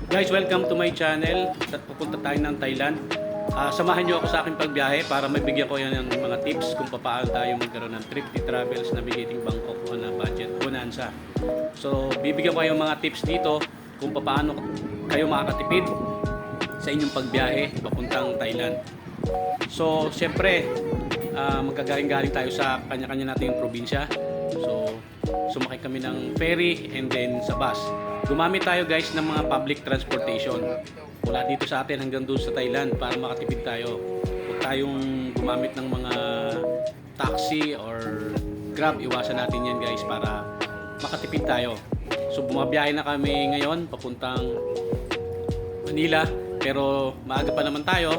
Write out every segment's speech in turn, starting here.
Guys, welcome to my channel. At pupunta tayo ng Thailand. Samahan nyo ako sa aking pagbiyahe para mabigyan ko yan ng mga tips kung paano tayo magkaroon ng Thrifty Travels Navigating Bangkok on a budget bonanza. So, bibigyan ko yung mga tips dito kung paano kayo makakatipid sa inyong pagbiyahe papuntang Thailand. So, siyempre, magkagaling-galing tayo sa kanya-kanya nating probinsya. So, sumakay kami ng ferry and then sa bus. Gumamit tayo guys ng mga public transportation mula dito sa atin hanggang doon sa Thailand para makatipid tayo. Huwag tayong gumamit ng mga taxi or grab, iwasan natin yan guys para makatipid tayo. So bumabiyahe na kami ngayon papuntang Manila pero maaga pa naman tayo.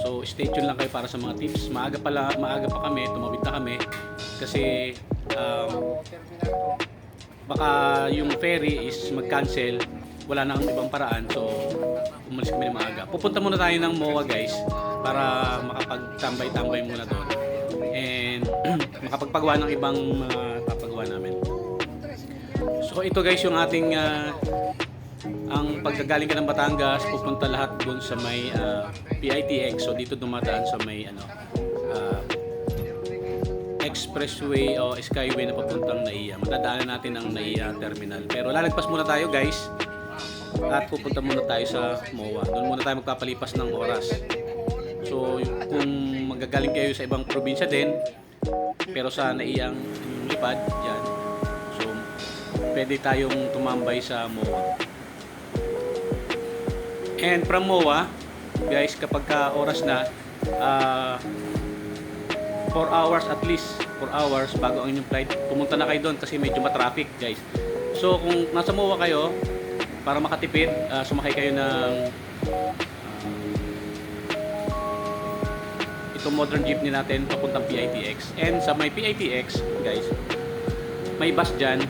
So stay tuned lang kayo para sa mga tips. Maaga pa kami, tumawid na kami kasi baka yung ferry is mag-cancel, wala na ang ibang paraan, so umalis kami ng maaga. Pupunta muna tayo ng MOA guys para makapagtambay-tambay muna doon and makapagpagawa ng ibang papagawa namin. So ito guys yung ating ang pagkagaling ka ng Batangas, pupunta lahat doon sa may PITX. So dito dumadaan sa may expressway o skyway na papuntang NAIA. Matadaanan natin ang NAIA terminal. Pero lalagpas muna tayo guys at pupunta muna tayo sa MOA. Doon muna tayo magpapalipas ng oras. So kung magagaling kayo sa ibang probinsya din pero sa NAIA ang lipad yan, so pwede tayong tumambay sa MOA. And from MOA guys, kapag ka oras na 4 hours at least 4 hours bago ang inyong flight, pumunta na kayo doon kasi medyo matraffic guys. So kung nasa MOA kayo, para makatipid, sumakay kayo ng itong modern jeepney natin papuntang PITX. And sa may PITX guys, may bus dyan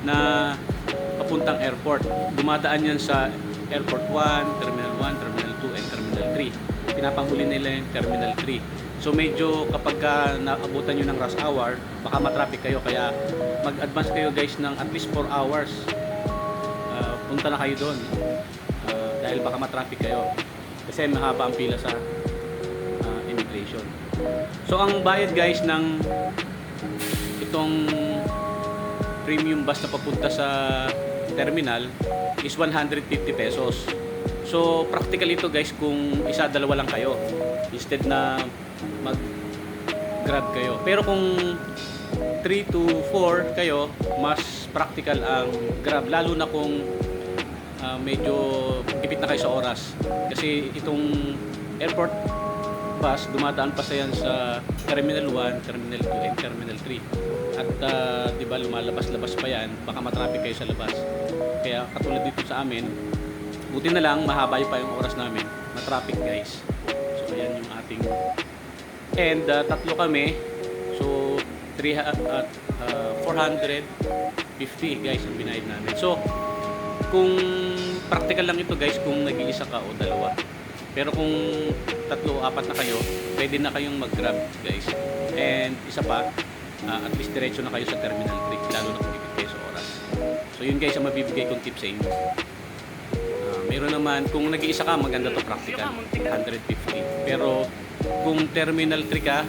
na papuntang airport. Dumadaan yan sa Airport 1, Terminal 1, Terminal 2, and Terminal 3. Pinapahuli nila yung Terminal 3. So medyo kapag naabutan nyo ng rush hour, baka matraffic kayo. Kaya mag-advance kayo guys ng at least 4 hours. Punta na kayo doon. Dahil baka matraffic kayo. Kasi mahaba ang pila sa immigration. So ang bayad guys ng itong premium bus na papunta sa terminal is 150 pesos. So practical ito guys kung isa, dalawa lang kayo instead na mag-grab kayo. Pero kung 3 to 4 kayo, mas practical ang grab. Lalo na kung medyo tipid na kayo sa oras. Kasi itong airport bus, dumadaan pa sa yan sa Terminal 1, Terminal 2, and Terminal 3. At diba lumalabas-labas pa yan, baka matraffic kayo sa labas. Kaya katulad dito sa amin, buti na lang mahaba pa yung oras namin. Matraffic guys. So ayan yung ating and tatlo kami, so 450 guys ang binayad namin. So kung practical lang ito guys kung nag-iisa ka o dalawa, pero kung tatlo, apat na kayo, pwede na kayong mag-grab guys. And isa pa, at least diretso na kayo sa Terminal 3, lalo na kung ikit kayo sa oras. So yun guys ang mabibigay kong tip sa inyo. Meron naman, kung nag-iisa ka, maganda to practical, 150. Pero kung Terminal 3 ka,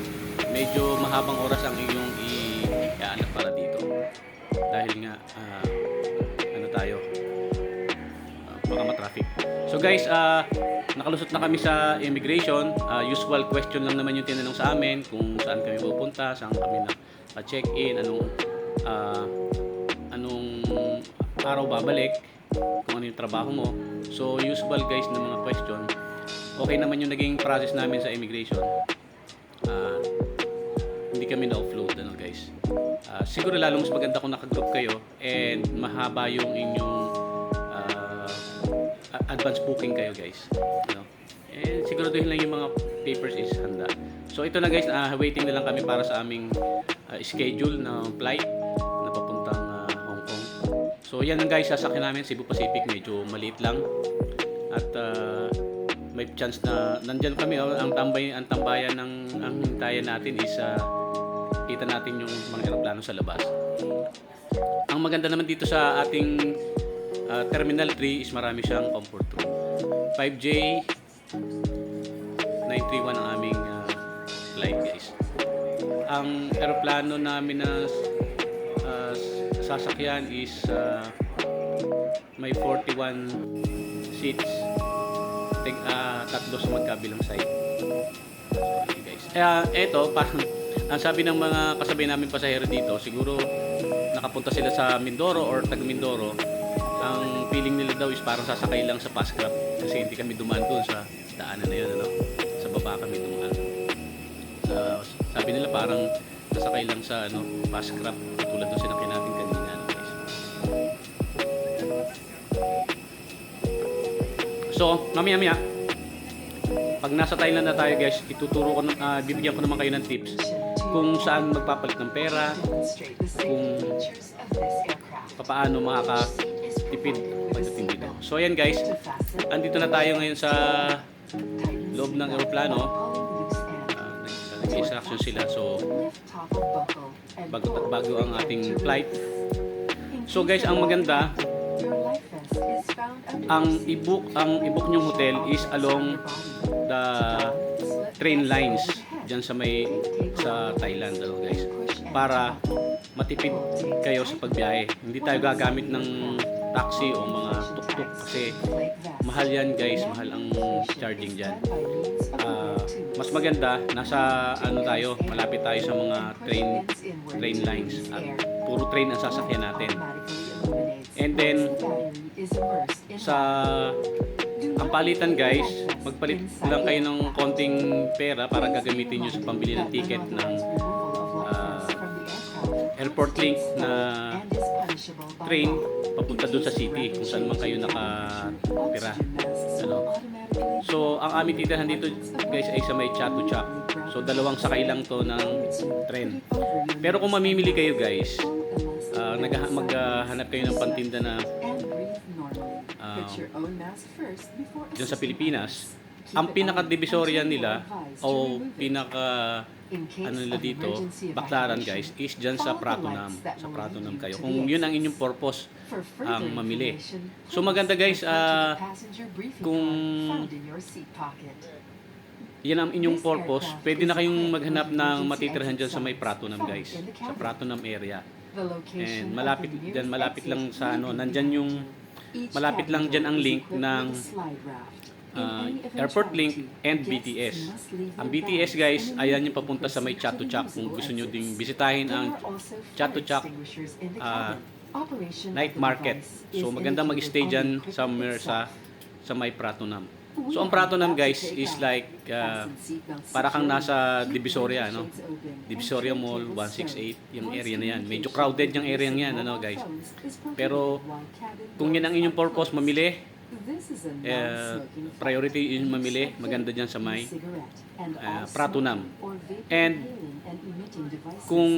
medyo mahabang oras ang iyong iaanap para dito. Dahil nga, baka matraffic. So guys, nakalusot na kami sa immigration. Usual question lang naman yung tinanong sa amin, kung saan kami pupunta, saan kami na check-in, anong araw babalik, kung ano yung trabaho mo. So usual guys na mga question. Okay naman yung naging process namin sa immigration. Hindi kami na-offload guys. Siguro lalo mas maganda kung naka-group kayo and mahaba yung inyong advance booking kayo guys. And siguraduhin lang yung mga papers is handa. So ito na guys, waiting na lang kami para sa aming schedule na flight na papuntang Hong Kong. So yan lang guys, sasakyan namin Cebu Pacific, medyo maliit lang. At may chance na nandyan kami. Ang tambayan ng ang hintayan natin is kita natin yung mga eroplano sa labas. Ang maganda naman dito sa ating Terminal 3 is marami siyang comfort room. 5J 931 ang aming flight guys. Ang eroplano namin na sasakyan is may 41 seats. Tatlo sa magkabilang side. Okay, guys. Eto, parang ang sabi ng mga kasabay namin pasahero dito, siguro nakapunta sila sa Mindoro or taga Mindoro. Ang feeling nila daw is parang sasakay lang sa Pascrap kasi hindi kami dumaan doon sa daanan na yun, ano? Sa baba kami dumaan. Sabi nila parang sasakay lang sa Pascrap tulad ng sinakyan natin kanina, ano, guys. So, mamaya pag nasa Thailand na tayo guys, ituturo ko bibigyan ko naman kayo ng tips kung saan magpapalit ng pera, kung paano makakatipid pagdating dito. So ayan guys, andito na tayo ngayon sa loob ng eroplano. Nag-instruction sila, so bago ang ating flight. So guys, ang maganda, ang i-book nyong hotel is along the train lines diyan sa Thailand, guys, para matipid kayo sa pagbiyahe. Hindi tayo gagamit ng taxi o mga tuk-tuk kasi mahal yan guys, mahal ang charging diyan. Mas maganda nasa tayo, malapit tayo sa mga train lines at puro train ang sasakyan natin. And then ang palitan guys, magpalit lang kayo ng konting pera para gagamitin nyo sa pambili ng ticket ng airport link na train papunta dun sa city kung saan man kayo nakatira. So ang aming titirahan dito guys ay sa may Chatuchak. So dalawang sakay lang to ng tren. Pero kung mamimili kayo guys, maghanap kayo ng pantinda na dyan sa Pilipinas, ang pinaka-divisoria nila o nila dito, baklaran guys, is dyan sa Pratunam. Sa Pratunam kayo. Kung yun ang inyong purpose ang mamili. So maganda guys, kung yan ang inyong purpose, pwede na kayong maghanap ng matitirahan dyan sa may Pratunam guys. Sa Pratunam area. And malapit lang sa malapit lang dyan ang link ng airport link and BTS. Ang BTS guys, ayan yung papunta sa may Chatuchak. Kung gusto nyo ding bisitahin ang Chatuchak night market. So maganda mag-stay dyan somewhere sa may Pratunam. So ang Pratunam guys is like para kang nasa Divisoria, Divisoria Mall 168, yung area na yan. Medyo crowded yung area yan, guys. Pero kung yan ang inyong purpose mamili, priority yung mamili, maganda dyan sa may Pratunam. And kung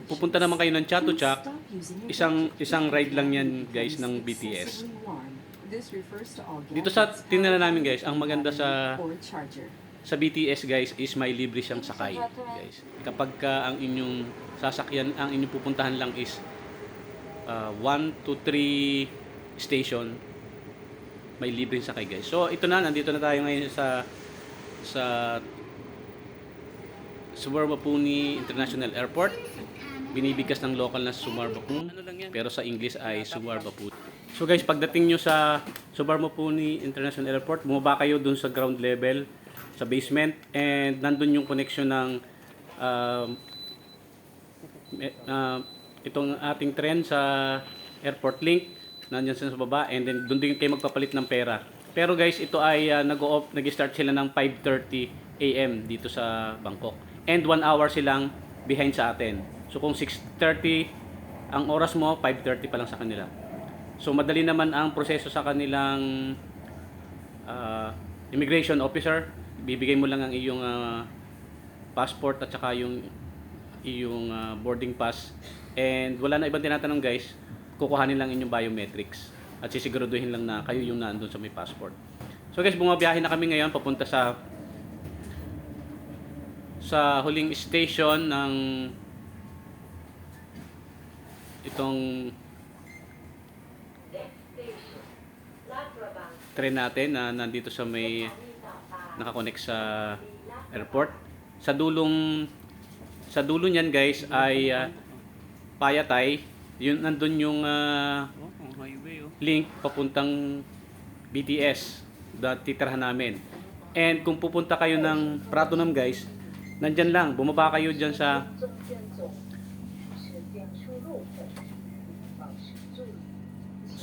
pupunta naman kayo ng Chatuchak, isang ride lang yan guys ng BTS. Dito sa tinala namin guys, ang maganda sa BTS guys is may libre siyang sakay guys. Kapag ang inyong sasakyan, ang inyong pupuntahan lang is 1 to 3 station, may libre sakay guys. So ito na, nandito na tayo ngayon sa Suvarnabhumi International Airport. Binibigkas ng local na Suvarnabhumi, pero sa English ay Suvarnabhumi. So guys, pagdating nyo sa Suvarnabhumi International Airport, bumaba kayo dun sa ground level, sa basement, and nandun yung connection ng itong ating tren sa airport link, nandyan sa baba, and then dun din kayo magpapalit ng pera. Pero guys, ito ay nag-start sila ng 5:30 AM dito sa Bangkok. And 1 hour silang behind sa atin. So kung 6:30 ang oras mo, 5:30 pa lang sa kanila. So madali naman ang proseso sa kanilang immigration officer. Bibigay mo lang ang iyong passport at saka yung boarding pass. And wala na ibang tinatanong guys, kukuhanin lang inyong biometrics at sisiguraduhin lang na kayo yung naandun sa may passport. So guys, bumabiyahe na kami ngayon papunta sa huling station ng itong train natin na nandito sa may nakakonect sa airport. Sa dulo niyan guys ay Payatay. Yun nandun yung link papuntang BTS na titirhan namin. And kung pupunta kayo ng Pratunam guys, nandyan lang, bumaba kayo dyan sa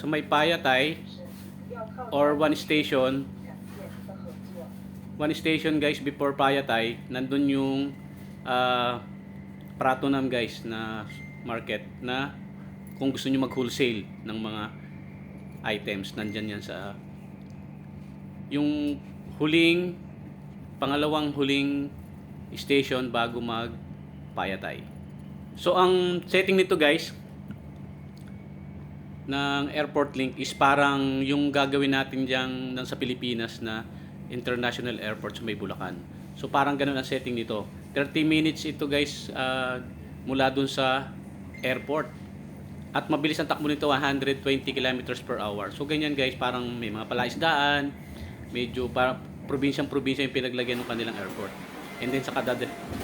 may Payatay or one station guys before Payatay, nandun yung Pratunam guys na market na kung gusto niyo mag-wholesale ng mga items, nandyan yan sa yung pangalawang huling station bago mag Payatay. So ang setting nito guys ng airport link is parang yung gagawin natin diyan sa Pilipinas na international airport sa may Bulacan. So parang ganun ang setting nito. 30 minutes ito guys mula dun sa airport. At mabilis ang takbo nito, 120 kilometers per hour. So ganyan guys, parang may mga palaisdaan, medyo para probinsya yung pinaglagyan ng kanilang airport. And then saka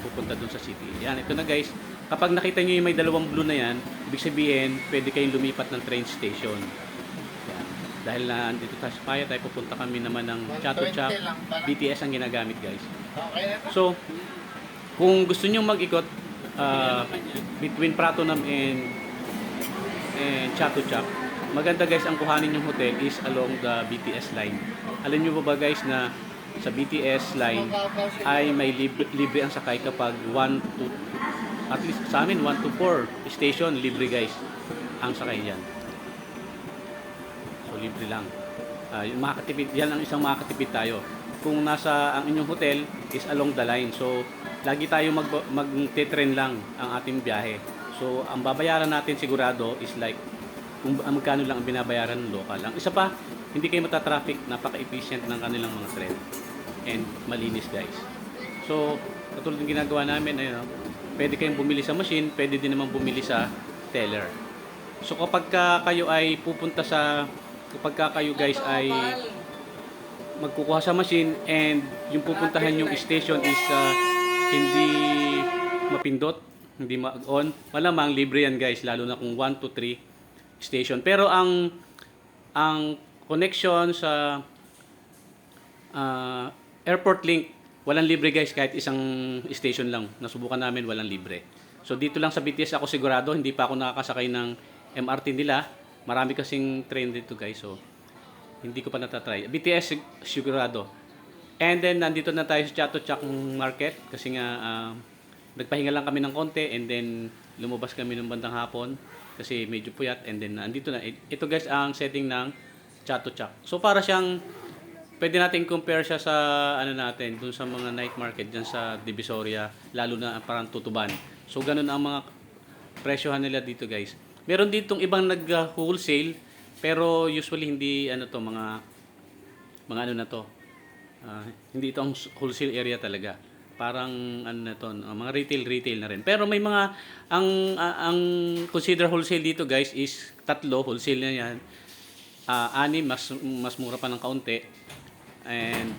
pupunta dun sa city. Yan, ito na guys. Kapag nakita nyo yung may dalawang blue na yan, ibig sabihin, pwede kayong lumipat ng train station. Yan. Dahil na dito sa Payatay, pupunta kami naman ng Chatuchak. BTS ang ginagamit guys. So, kung gusto nyo mag-ikot between Pratunam and Chatuchak, maganda guys, ang kuhanin yung hotel is along the BTS line. Alam nyo ba guys na sa BTS line ay may libre ang sakay kapag 1 to at least sa amin 1 to 4 station libre guys ang sakay diyan. So libre lang. Yung makakatipid, yan ang isang makakatipid tayo. Kung nasa ang inyong hotel is along the line. So lagi tayo magte-train lang ang ating biyahe. So ang babayaran natin sigurado is like kung magkano lang ang binabayaran ng local. Ang isa pa, hindi kayo matatraffic, napaka-efficient ng kanilang mga train. And malinis guys. So katulad ng ginagawa namin, ayun, pwede kayong bumili sa machine, pwede din naman bumili sa teller. So kapag kayo ay pupunta kapag kayo guys ay magkukuha sa machine and yung pupuntahan yung station is hindi mapindot, hindi mag-on, malamang libre yan guys, lalo na kung 1 to 3 station. Pero ang connection sa airport link, walang libre guys, kahit isang station lang. Nasubukan namin, walang libre. So dito lang sa BTS ako sigurado, hindi pa ako nakakasakay ng MRT nila. Marami kasing train dito guys, so hindi ko pa natatry. BTS sigurado. And then nandito na tayo sa Chatuchak Market kasi nga nagpahinga lang kami ng konti and then lumabas kami ng bandang hapon kasi medyo puyat and then nandito na. Ito guys ang setting ng Chatuchak. So para siyang pwede natin compare siya sa natin dun sa mga night market diyan sa Divisoria, lalo na parang Tutuban. So ganun ang mga presyohan nila dito guys. Meron ditong ibang nag-wholesale pero usually hindi mga ano na to. Hindi ito ang wholesale area talaga. Parang mga retail na rin. Pero may mga ang consider wholesale dito guys is 3 wholesale na yan. 6 mas mura pa ng kaunti. And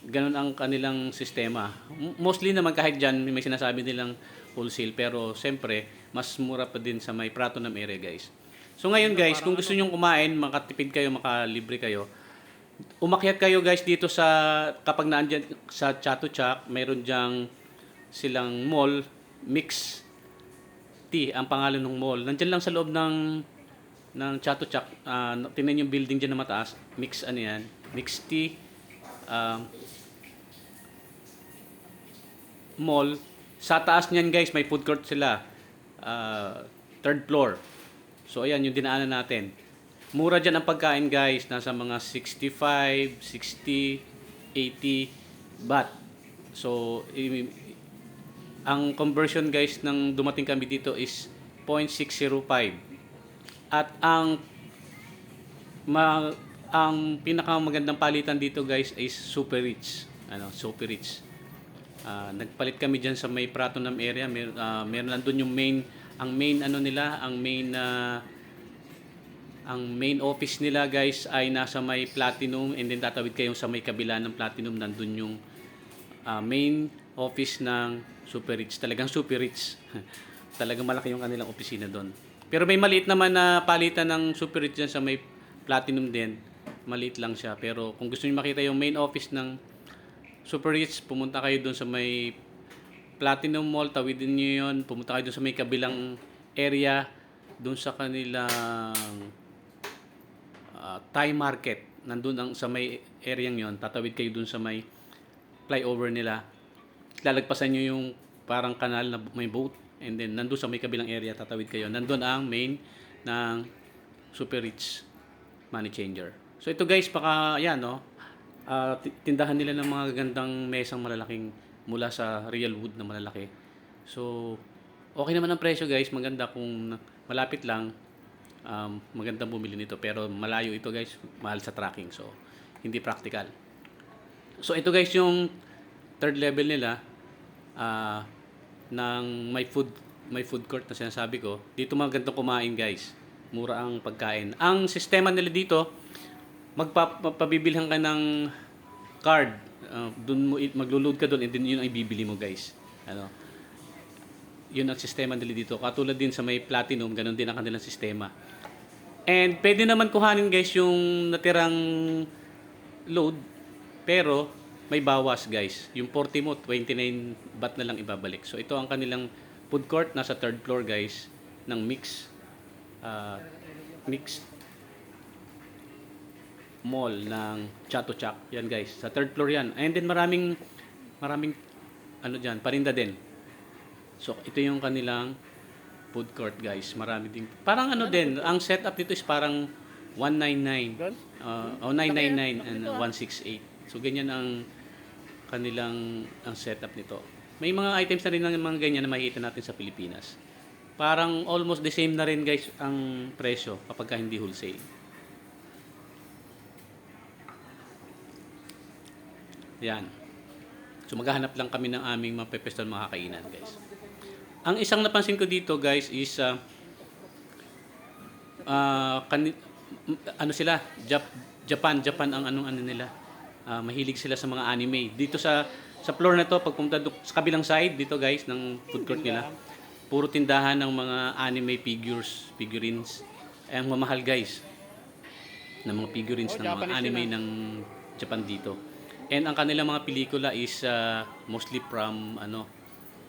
ganun ang kanilang sistema. Mostly naman kahit dyan may sinasabi nilang wholesale pero siyempre mas mura pa din sa may Pratunam area guys. So ngayon guys, kung gusto nyong kumain, makatipid kayo, makalibre kayo, umakyat kayo guys dito kapag naandyan sa Chatuchak, mayroon diyang silang mall, Mix T ang pangalan ng mall. Nandiyan lang sa loob ng Chatuchak. Tingnan yung building dyan na mataas, Mix Mix T mall. Sa taas niyan guys, may food court sila. 3rd floor. So ayan yung dinaanan natin. Mura dyan ang pagkain guys, nasa mga 65, 60, 80 baht. So ang conversion guys ng dumating kami dito is 0.605. At ang pinakamagandang palitan dito guys is Super Rich. Super Rich. Nagpalit kami diyan sa may Pratunam area. Meron nandun yung main ang main ano nila, ang main office nila guys ay nasa may Platinum, and then tatawid kayo sa may kabila ng Platinum, nandun yung main office ng Super Rich. Talagang Super Rich. Talagang malaki yung kanilang opisina doon. Pero may maliit naman na palitan ng Super Rich dyan sa may Platinum din. Maliit lang siya. Pero kung gusto niyo makita yung main office ng Super Rich, pumunta kayo doon sa may Platinum Mall, tawidin niyo yun. Pumunta kayo doon sa may kabilang area, doon sa kanilang Thai market. Nandun ang sa may area yon, tatawid kayo doon sa may flyover nila. Lalagpasan nyo yung parang kanal na may boat, and then nandun sa may kabilang area, tatawid kayo. Nandun ang main ng Super Rich Money Changer. So ito guys, baka yan no, tindahan nila ng mga gandang mesang malalaking mula sa real wood na malalaki. So okay naman ang presyo guys, maganda kung malapit lang. Magandang bumili nito, pero malayo ito guys, mahal sa tracking, so hindi practical. So ito guys yung third level nila ng may food court na sinasabi ko. Dito magandang kumain guys, mura ang pagkain. Ang sistema nila dito, magpabibilhan ka ng card, dun mo maglo-load ka doon, and then yun ang ibibili mo guys. Ano, yun ang sistema nila dito. Katulad din sa may Platinum, ganun din ang kanilang sistema. And pwede naman kuhanin guys yung natirang load, pero may bawas guys. Yung 40 mo, 29 baht na lang ibabalik. So ito ang kanilang food court, nasa third floor guys, ng mix mall ng Chatuchak. Yan guys, sa third floor yan. And then maraming ano dyan, parinda din. So ito yung kanilang food court guys. Marami din. Parang ano din, ang setup dito is parang 199. 999 and 168. So ganyan ang kanilang ang setup nito. May mga items na rin ng mga ganyan na makikita natin sa Pilipinas. Parang almost the same na rin guys ang presyo kapag hindi wholesale. Yan. So maghahanap lang kami ng aming mga pepestal mga kainan guys. Ang isang napansin ko dito guys is ano sila, Japan ang ano nila. Mahilig sila sa mga anime. Dito sa floor na to, pag pumunta sa kabilang side dito guys ng food court nila, puro tindahan ng mga anime figurines. Ay ang mamahal guys ng mga figurines ng mga anime ng Japan dito. And ang kanilang mga pelikula is mostly from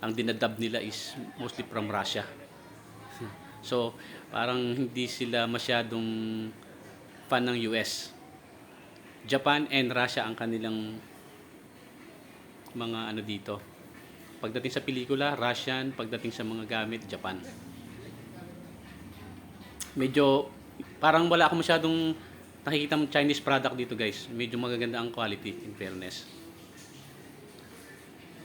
ang dinadub nila is mostly from Russia. So, parang hindi sila masyadong fan ng US. Japan and Russia ang kanilang mga ano dito. Pagdating sa pelikula, Russian. Pagdating sa mga gamit, Japan. Medyo, parang wala akong masyadong nakikita ng Chinese product dito guys. Medyo magaganda ang quality, in fairness.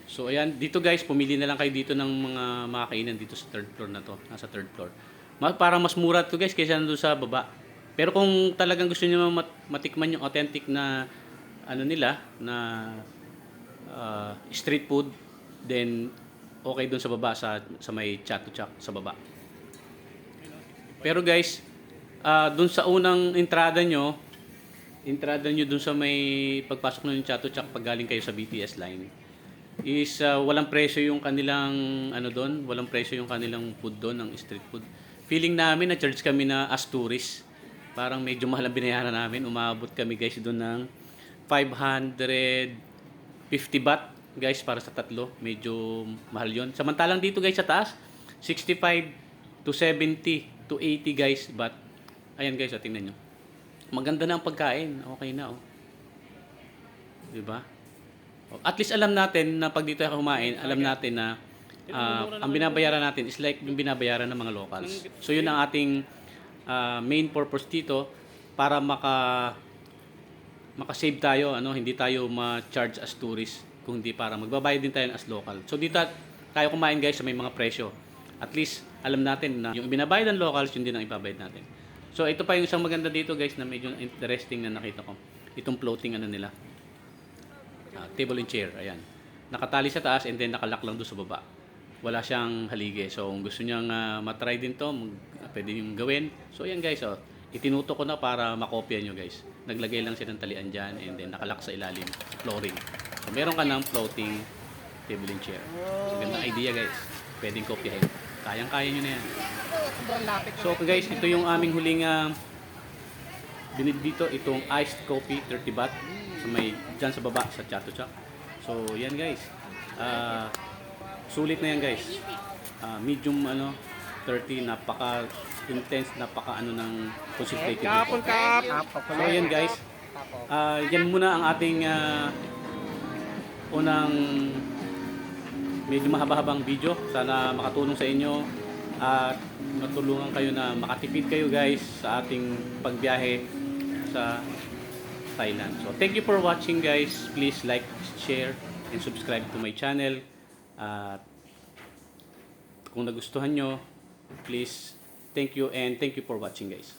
So ayan, dito guys, pumili na lang kayo dito ng mga makakainan dito sa third floor na to. Nasa third floor. Parang mas mura to guys kaysa nandun sa baba. Pero kung talagang gusto niyo matikman yung authentic na ano nila, na street food, then okay dun sa baba sa may Chatuchak sa baba. Pero guys, dun sa unang entrada nyo dun sa may pagpasok nyo yung Chatuchak pag galing kayo sa BTS line, is walang presyo yung kanilang walang presyo yung kanilang food doon, ng street food. Feeling namin na charge kami na as tourist. Parang medyo mahal ang binayaran namin. Umabot kami guys doon ng 550 baht guys para sa tatlo. Medyo mahal yon. Samantalang dito guys sa taas, 65 to 70 to 80 guys baht. Ayan guys, tingnan nyo. Maganda na ang pagkain. Okay na oh. Diba? At least alam natin na pag dito tayo kumain, alam natin na ang binabayaran natin is like yung binabayaran ng mga locals. So yun ang ating main purpose dito, para maka-save tayo, hindi tayo ma-charge as tourist, kung hindi para magbabayad din tayo as local. So dito tayo kumain guys sa may mga presyo. At least alam natin na yung binabayad ng locals, yun din ang ibabayad natin. So ito pa yung isang maganda dito guys na medyo interesting na nakita ko. Itong floating nila. Table and chair, ayan. Nakatali sa taas and then nakalock lang doon sa baba. wala siyang haligi. So kung gusto niyang matry din to, pwede niyong gawin. So yan guys, itinuto ko na para makopya nyo guys. Naglagay lang siya ng talian dyan and then nakalak sa ilalim, flooring. So meron ka ng floating table and chair. So gandang idea guys. Pwedeng kopyahin. Kayang-kaya nyo na yan. So guys, ito yung aming huling binili dito. Itong iced coffee 30 baht. So may dyan sa baba sa Chatuchak. So yan guys. Sulit na yan guys. Medium 30, napaka intense, napaka ng concentrated. So yan guys. Yan muna ang ating unang medyo mahaba-habang video. Sana makatulong sa inyo at matulungan kayo na makatipid kayo guys sa ating pagbiyahe sa Thailand. So thank you for watching guys. Please like, share, and subscribe to my channel. At kung nagustuhan nyo, please, thank you and thank you for watching guys.